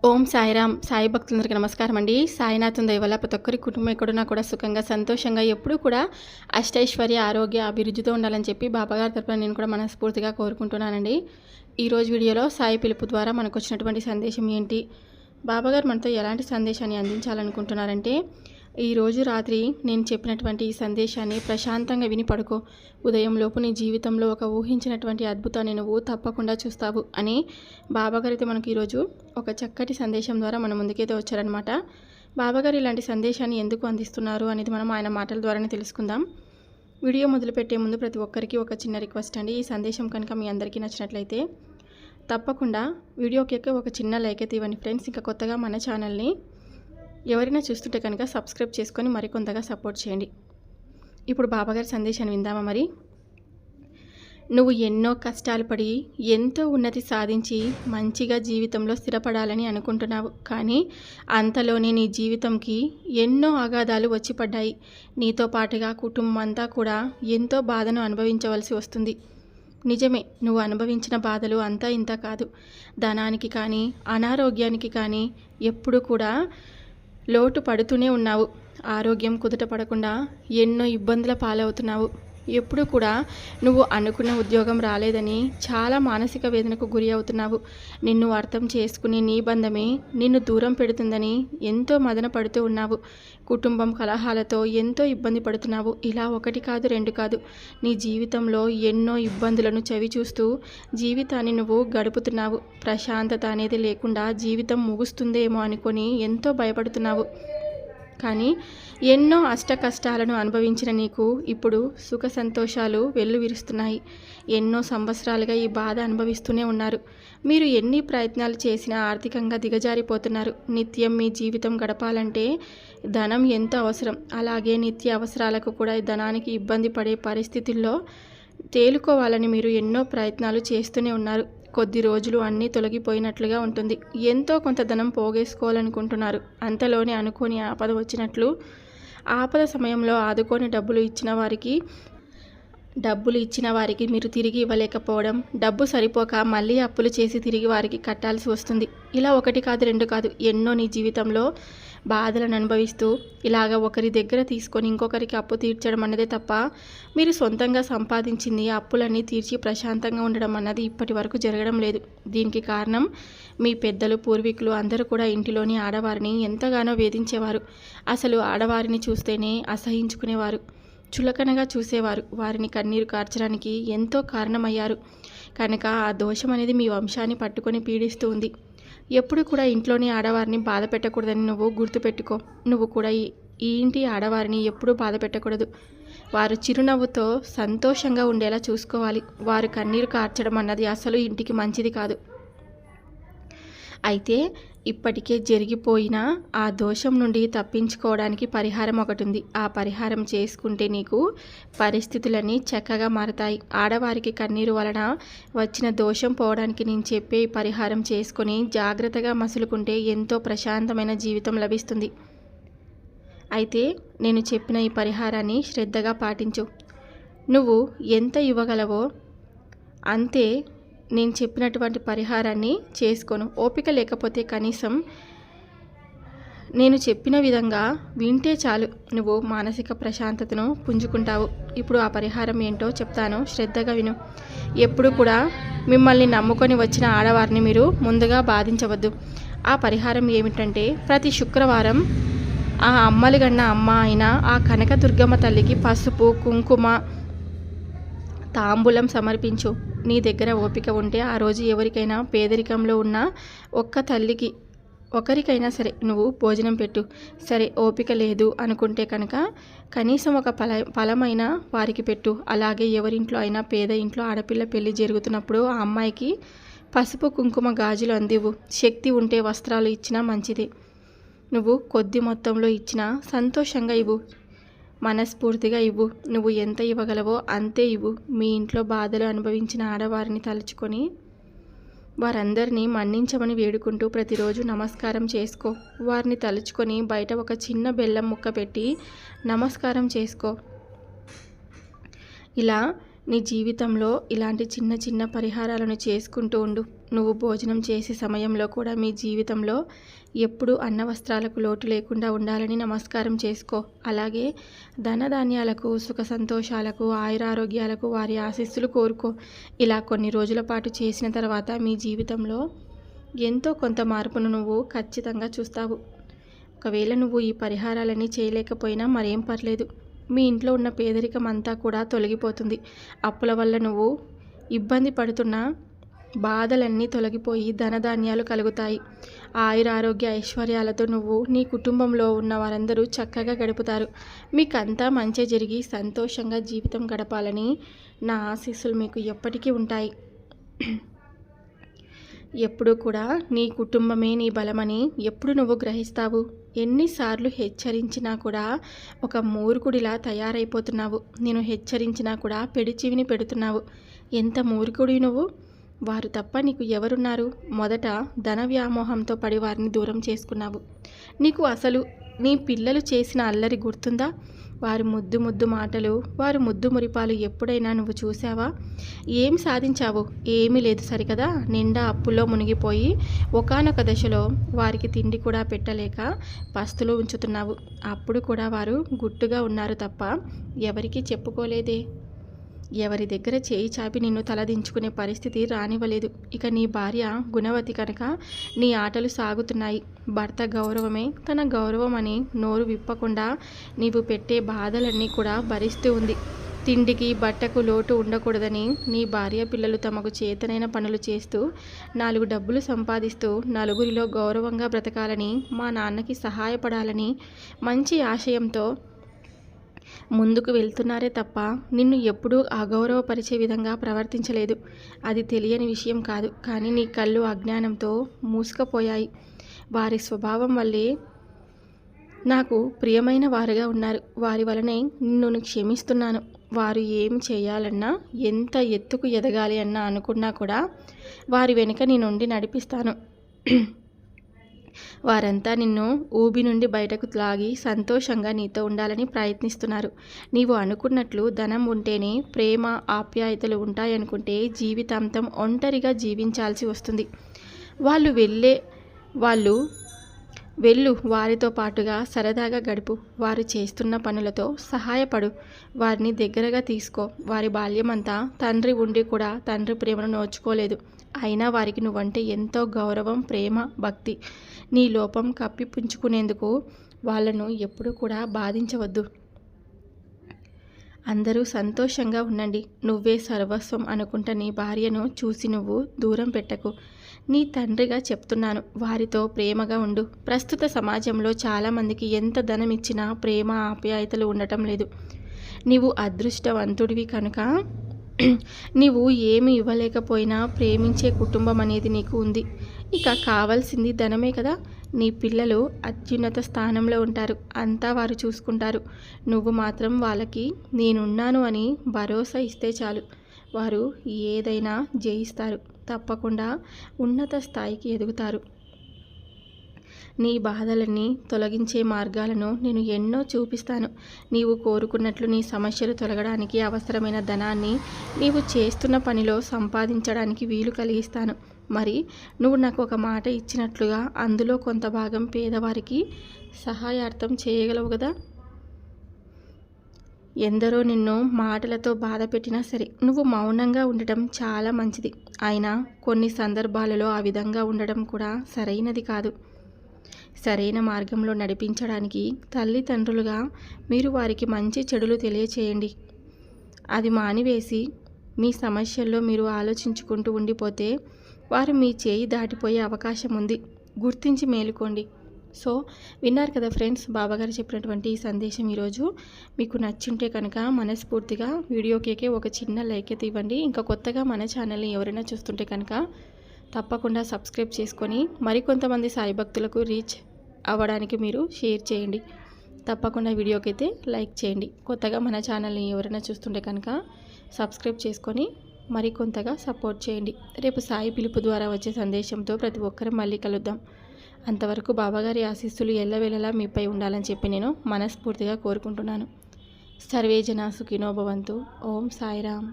ఓం సాయిరామ్. సాయి భక్తులందరికీ నమస్కారం అండి. సాయినాథుని దయ వల్ల ప్రతి ఒక్కరి కుటుంబం ఎక్కడున్నా కూడా సుఖంగా సంతోషంగా ఎప్పుడూ కూడా అష్టైశ్వర్య ఆరోగ్య అభివృద్ధితో ఉండాలని చెప్పి బాబాగారి తరపున నేను కూడా మనస్ఫూర్తిగా కోరుకుంటున్నానండి. ఈరోజు వీడియోలో సాయి పిలుపు ద్వారా మనకు వచ్చినటువంటి సందేశం ఏంటి, బాబాగారు మనతో ఎలాంటి సందేశాన్ని అందించాలనుకుంటున్నారంటే, ఈరోజు రాత్రి నేను చెప్పినటువంటి ఈ సందేశాన్ని ప్రశాంతంగా విని పడుకో. ఉదయంలోపు నీ జీవితంలో ఒక ఊహించినటువంటి అద్భుతాన్ని నువ్వు తప్పకుండా చూస్తావు అని బాబాగారు అయితే మనకు ఈరోజు ఒక చక్కటి సందేశం ద్వారా మన ముందుకైతే వచ్చారనమాట. బాబాగారు ఇలాంటి సందేశాన్ని ఎందుకు అందిస్తున్నారు అనేది మనం ఆయన మాటల ద్వారానే తెలుసుకుందాం. వీడియో మొదలుపెట్టే ముందు ప్రతి ఒక్కరికి ఒక చిన్న రిక్వెస్ట్ అండి. ఈ సందేశం కనుక మీ అందరికీ నచ్చినట్లయితే తప్పకుండా వీడియోకి ఒక చిన్న లైక్ అయితే ఇవ్వండి ఫ్రెండ్స్. ఇంకా కొత్తగా మన ఛానల్ని ఎవరైనా చూస్తుంటే కనుక సబ్స్క్రైబ్ చేసుకొని మరికొంతగా సపోర్ట్ చేయండి. ఇప్పుడు బాబాగారి సందేశాన్ని విందామా మరి. నువ్వు ఎన్నో కష్టాలు పడి ఎంతో ఉన్నతి సాధించి మంచిగా జీవితంలో స్థిరపడాలని అనుకుంటున్నావు. కానీ అంతలోనే నీ జీవితంకి ఎన్నో ఆఘాతాలు వచ్చి పడ్డాయి. నీతో పాటుగా కుటుంబం అంతా కూడా ఎంతో బాధను అనుభవించవలసి వస్తుంది. నిజమే, నువ్వు అనుభవించిన బాధలు అంతా ఇంత కాదు. ధనానికి కానీ అనారోగ్యానికి కానీ ఎప్పుడు కూడా లోటు పడుతూనే ఉన్నావు. ఆరోగ్యం కుదుట పడకుండా ఎన్నో ఇబ్బందుల పాలవుతున్నావు. ఎప్పుడు కూడా నువ్వు అనుకున్న ఉద్యోగం రాలేదని చాలా మానసిక వేదనకు గురి అవుతున్నావు. నిన్ను అర్థం చేసుకునే నీ బంధమే నిన్ను దూరం పెడుతుందని ఎంతో మదన పడుతూ ఉన్నావు. కుటుంబం కలహాలతో ఎంతో ఇబ్బంది పడుతున్నావు. ఇలా ఒకటి కాదు రెండు కాదు, నీ జీవితంలో ఎన్నో ఇబ్బందులను చవి చూస్తూ జీవితాన్ని నువ్వు గడుపుతున్నావు. ప్రశాంతత అనేది లేకుండా జీవితం ముగుస్తుందేమో అనుకొని ఎంతో భయపడుతున్నావు. కానీ ఎన్నో అష్ట కష్టాలను అనుభవించిన నీకు ఇప్పుడు సుఖ సంతోషాలు వెల్లువిరుస్తున్నాయి. ఎన్నో సంవత్సరాలుగా ఈ బాధ అనుభవిస్తూనే ఉన్నారు. మీరు ఎన్ని ప్రయత్నాలు చేసినా ఆర్థికంగా దిగజారిపోతున్నారు. నిత్యం మీ జీవితం గడపాలంటే ధనం ఎంతో అవసరం. అలాగే నిత్య అవసరాలకు కూడా ధనానికి ఇబ్బంది పడే పరిస్థితుల్లో తేలుకోవాలని మీరు ఎన్నో ప్రయత్నాలు చేస్తూనే ఉన్నారు. కొద్ది రోజులు అన్నీ తొలగిపోయినట్లుగా ఉంటుంది. ఎంతో కొంత ధనం పోగేసుకోవాలనుకుంటున్నారు. అంతలోనే అనుకోని ఆపద వచ్చినట్లు, ఆపద సమయంలో ఆదుకొని డబ్బులు ఇచ్చిన వారికి మీరు తిరిగి ఇవ్వలేకపోవడం, డబ్బు సరిపోక మళ్ళీ అప్పులు చేసి తిరిగి వారికి కట్టాల్సి వస్తుంది. ఇలా ఒకటి కాదు రెండు కాదు, ఎన్నో నీ జీవితంలో బాధలను అనుభవిస్తూ ఇలాగ ఒకరి దగ్గర తీసుకొని ఇంకొకరికి అప్పు తీర్చడం అన్నదే తప్ప మీరు సొంతంగా సంపాదించింది అప్పులన్నీ తీర్చి ప్రశాంతంగా ఉండడం అన్నది ఇప్పటి వరకు జరగడం లేదు. దీనికి కారణం మీ పెద్దలు పూర్వీకులు అందరూ కూడా ఇంటిలోని ఆడవారిని ఎంతగానో వేధించేవారు. అసలు ఆడవారిని చూస్తేనే అసహించుకునేవారు, చులకనగా చూసేవారు. వారిని కన్నీరు కార్చడానికి ఎంతో కారణమయ్యారు. కనుక ఆ దోషం అనేది మీ వంశాన్ని పట్టుకొని పీడిస్తూ ఉంది. ఎప్పుడు కూడా ఇంట్లోని ఆడవారిని బాధ పెట్టకూడదని నువ్వు గుర్తుపెట్టుకో. నువ్వు కూడా ఈ ఇంటి ఆడవారిని ఎప్పుడూ బాధ పెట్టకూడదు. వారు చిరునవ్వుతో సంతోషంగా ఉండేలా చూసుకోవాలి. వారు కన్నీరు కార్చడం అన్నది అసలు ఇంటికి మంచిది కాదు. అయితే ఇప్పటికే జరిగిపోయిన ఆ దోషం నుండి తప్పించుకోవడానికి పరిహారం ఒకటి ఉంది. ఆ పరిహారం చేసుకుంటే నీకు పరిస్థితులన్నీ చక్కగా మారతాయి. ఆడవారికి కన్నీరు వలన వచ్చిన దోషం పోవడానికి నేను చెప్పే పరిహారం చేసుకొని జాగ్రత్తగా మసులుకుంటే ఎంతో ప్రశాంతమైన జీవితం లభిస్తుంది. అయితే నేను చెప్పిన ఈ పరిహారాన్ని శ్రద్ధగా పాటించు. నువ్వు ఎంత ఇవ్వగలవో అంతే నేను చెప్పినటువంటి పరిహారాన్ని చేసుకోను. ఓపిక లేకపోతే కనీసం నేను చెప్పిన విధంగా వింటే చాలు, నువ్వు మానసిక ప్రశాంతతను పుంజుకుంటావు. ఇప్పుడు ఆ పరిహారం ఏంటో చెప్తాను, శ్రద్ధగా విను. ఎప్పుడు కూడా మిమ్మల్ని నమ్ముకొని వచ్చిన ఆడవారిని మీరు ముందుగా బాధించవద్దు. ఆ పరిహారం ఏమిటంటే, ప్రతి శుక్రవారం ఆ అమ్మలు గన్న అమ్మ అయిన ఆ కనకదుర్గమ్మ తల్లికి పసుపు కుంకుమ తాంబూలం సమర్పించు. నీ దగ్గర ఓపిక ఉంటే ఆ రోజు ఎవరికైనా పేదరికంలో ఉన్న ఒక్క తల్లికి ఒకరికైనా సరే నువ్వు భోజనం పెట్టు. సరే ఓపిక లేదు అనుకుంటే కనుక కనీసం ఒక ఫలమైన వారికి పెట్టు. అలాగే ఎవరింట్లో అయినా పేద ఇంట్లో ఆడపిల్ల పెళ్లి జరుగుతున్నప్పుడు ఆ అమ్మాయికి పసుపు కుంకుమ గాజులు అందివ్వు. శక్తి ఉంటే వస్త్రాలు ఇచ్చినా మంచిదే. నువ్వు కొద్ది మొత్తంలో ఇచ్చినా సంతోషంగా ఇవ్వు, మనస్ఫూర్తిగా ఇవ్వు. నువ్వు ఎంత ఇవ్వగలవో అంతే ఇవ్వు. మీ ఇంట్లో బాధలు అనుభవించిన ఆడవారిని తలుచుకొని వారందరినీ మన్నించమని వేడుకుంటూ ప్రతిరోజు నమస్కారం చేసుకో. వారిని తలుచుకొని బయట ఒక చిన్న బెల్లం ముక్క పెట్టి నమస్కారం చేసుకో. ఇలా నీ జీవితంలో ఇలాంటి చిన్న చిన్న పరిహారాలను చేసుకుంటూ ఉండు. నువ్వు భోజనం చేసే సమయంలో కూడా మీ జీవితంలో ఎప్పుడూ అన్న వస్త్రాలకు లోటు లేకుండా ఉండాలని నమస్కారం చేసుకో. అలాగే ధనధాన్యాలకు, సుఖ సంతోషాలకు, ఆయురారోగ్యాలకు వారి ఆశీస్సులు కోరుకో. ఇలా కొన్ని రోజుల పాటు చేసిన తర్వాత మీ జీవితంలో ఎంతో కొంత మార్పును నువ్వు ఖచ్చితంగా చూస్తావు. ఒకవేళ నువ్వు ఈ పరిహారాలన్నీ చేయలేకపోయినా మరేం పర్లేదు. మీ ఇంట్లో ఉన్న పేదరికం అంతా కూడా తొలగిపోతుంది. అప్పుల వల్ల నువ్వు ఇబ్బంది పడుతున్న బాధలన్నీ తొలగిపోయి ధనధాన్యాలు కలుగుతాయి. ఆయురారోగ్య ఐశ్వర్యాలతో నువ్వు నీ కుటుంబంలో ఉన్న వారందరూ చక్కగా గడుపుతారు. మీకంతా మంచి జరిగి సంతోషంగా జీవితం గడపాలని నా ఆశీస్సులు మీకు ఎప్పటికీ ఉంటాయి. ఎప్పుడూ కూడా నీ కుటుంబమే నీ బలమని ఎప్పుడు నువ్వు గ్రహిస్తావు. ఎన్నిసార్లు హెచ్చరించినా కూడా ఒక మూర్ఖుడిలా తయారైపోతున్నావు. నేను హెచ్చరించినా కూడా పెడిచివిని పెడుతున్నావు. ఎంత మూర్ఖుడి నువ్వు. వారు తప్ప నీకు ఎవరున్నారు? మొదట ధన వ్యామోహంతో పడి వారిని దూరం చేసుకున్నావు. నీకు అసలు నీ పిల్లలు చేసిన అల్లరి గుర్తుందా? వారి ముద్దు ముద్దు మాటలు, వారి ముద్దు మురిపాలు ఎప్పుడైనా నువ్వు చూసావా? ఏం సాధించావు? ఏమీ లేదు సరికదా. నిండా అప్పుల్లో మునిగిపోయి ఒకానొక దశలో వారికి తిండి కూడా పెట్టలేక పస్తులో ఉంచుతున్నావు. అప్పుడు కూడా వారు గుట్టుగా ఉన్నారు తప్ప ఎవరికీ చెప్పుకోలేదే. ఎవరి దగ్గర చేయి చాపి నిన్ను తలదించుకునే పరిస్థితి రానివ్వలేదు. ఇక నీ భార్య గుణవతి కనుక నీ ఆటలు సాగుతున్నాయి. భర్త గౌరవమే తన గౌరవం అని నోరు విప్పకుండా నీవు పెట్టే బాధలన్నీ కూడా భరిస్తూ ఉంది. తిండికి బట్టకు లోటు ఉండకూడదని నీ భార్య పిల్లలు తమకు చేతనైన పనులు చేస్తూ 4 డబ్బులు సంపాదిస్తూ నలుగురిలో గౌరవంగా బ్రతకాలని, మా నాన్నకి సహాయపడాలని మంచి ఆశయంతో ముందుకు వెళ్తున్నారే తప్ప నిన్ను ఎప్పుడూ అగౌరవపరిచే విధంగా ప్రవర్తించలేదు. అది తెలియని విషయం కాదు. కానీ నీ కళ్ళు అజ్ఞానంతో మూసుకుపోయాయి. వారి స్వభావం వల్లే నాకు ప్రియమైన వారుగా ఉన్నారు. వారి వలనే నిన్ను క్షమిస్తున్నాను. వారు ఏం చేయాలన్నా, ఎంత ఎత్తుకు ఎదగాలి అన్నా అనుకున్నా కూడా వారి వెనుక నీ నుండి నడిపిస్తాను. వారంతా నిన్ను ఊబి నుండి బయటకు లాగి సంతోషంగా నీతో ఉండాలని ప్రయత్నిస్తున్నారు. నీవు అనుకున్నట్లు ధనం ఉంటేనే ప్రేమ, ఆప్యాయతలు ఉంటాయనుకుంటే జీవితాంతం ఒంటరిగా జీవించాల్సి వస్తుంది. వాళ్ళు వెళ్ళు, వారితో పాటుగా సరదాగా గడుపు. వారు చేస్తున్న పనులతో సహాయపడు. వారిని దగ్గరగా తీసుకో. వారి బాల్యమంతా తండ్రి ఉండి కూడా తండ్రి ప్రేమను నోచుకోలేదు. అయినా వారికి నువ్వంటే ఎంతో గౌరవం, ప్రేమ, భక్తి. నీ లోపం కప్పిపుచ్చుకునేందుకు వాళ్ళను ఎప్పుడూ కూడా బాధించవద్దు. అందరూ సంతోషంగా ఉండండి. నువ్వే సర్వస్వం అనుకుంటా నీ భార్యను చూసి నువ్వు దూరం పెట్టకు. నీ తండ్రిగా చెప్తున్నాను, వారితో ప్రేమగా ఉండు. ప్రస్తుత సమాజంలో చాలామందికి ఎంత ధనం ఇచ్చినా ప్రేమ, ఆప్యాయతలు ఉండటం లేదు. నీవు అదృష్టవంతుడివి కనుక నీవు ఏమి ఇవ్వలేకపోయినా ప్రేమించే కుటుంబం అనేది నీకు ఉంది. ఇక కావాల్సింది ధనమే కదా. నీ పిల్లలు అత్యున్నత స్థానంలో ఉంటారు. అంతా వారు చూసుకుంటారు. నువ్వు మాత్రం వాళ్ళకి నేనున్నాను అని భరోసా ఇస్తే చాలు. వారు ఏదైనా జయిస్తారు. తప్పకుండా ఉన్నత స్థాయికి ఎదుగుతారు. నీ బాధలన్నీ తొలగించే మార్గాలను నేను ఎన్నో చూపిస్తాను. నీవు కోరుకున్నట్లు నీ సమస్యలు తొలగడానికి అవసరమైన ధనాన్ని నీవు చేస్తున్న పనిలో సంపాదించడానికి వీలు కలిగిస్తాను. మరి నువ్వు నాకు ఒక మాట ఇచ్చినట్లుగా అందులో కొంత భాగం పేదవారికి సహాయార్థం చేయగలవు కదా. ఎందరో నిన్ను మాటలతో బాధ పెట్టినా సరే నువ్వు మౌనంగా ఉండటం చాలా మంచిది. అయినా కొన్ని సందర్భాలలో ఆ విధంగా ఉండడం కూడా సరైనది కాదు. సరైన మార్గంలో నడిపించడానికి తల్లిదండ్రులుగా మీరు వారికి మంచి చెడులు తెలియచేయండి. అది మానివేసి మీ సమస్యల్లో మీరు ఆలోచించుకుంటూ ఉండిపోతే వారు మీ చేయి దాటిపోయే అవకాశం ఉంది. గుర్తించి మేలుకోండి. సో విన్నారు కదా ఫ్రెండ్స్, బాబాగారు చెప్పినటువంటి ఈ సందేశం ఈరోజు మీకు నచ్చుంటే కనుక మనస్ఫూర్తిగా వీడియోకే ఒక చిన్న లైక్ అయితే ఇవ్వండి. ఇంకా కొత్తగా మన ఛానల్ని ఎవరైనా చూస్తుంటే కనుక తప్పకుండా సబ్స్క్రైబ్ చేసుకొని మరికొంతమంది సాయి భక్తులకు రీచ్ అవ్వడానికి మీరు షేర్ చేయండి. తప్పకుండా వీడియోకి అయితే లైక్ చేయండి. కొత్తగా మన ఛానల్ని ఎవరైనా చూస్తుంటే కనుక సబ్స్క్రైబ్ చేసుకొని మరికొంతగా సపోర్ట్ చేయండి. రేపు సాయి పిలుపు ద్వారా వచ్చే సందేశంతో ప్రతి ఒక్కరం మళ్ళీ కలుద్దాం. అంతవరకు బాబాగారి ఆశీస్సులు ఎల్లవేళలా మీపై ఉండాలని చెప్పి నేను మనస్ఫూర్తిగా కోరుకుంటున్నాను. సర్వే జనా సుఖినో భవంతు. ఓం సాయిరామ్.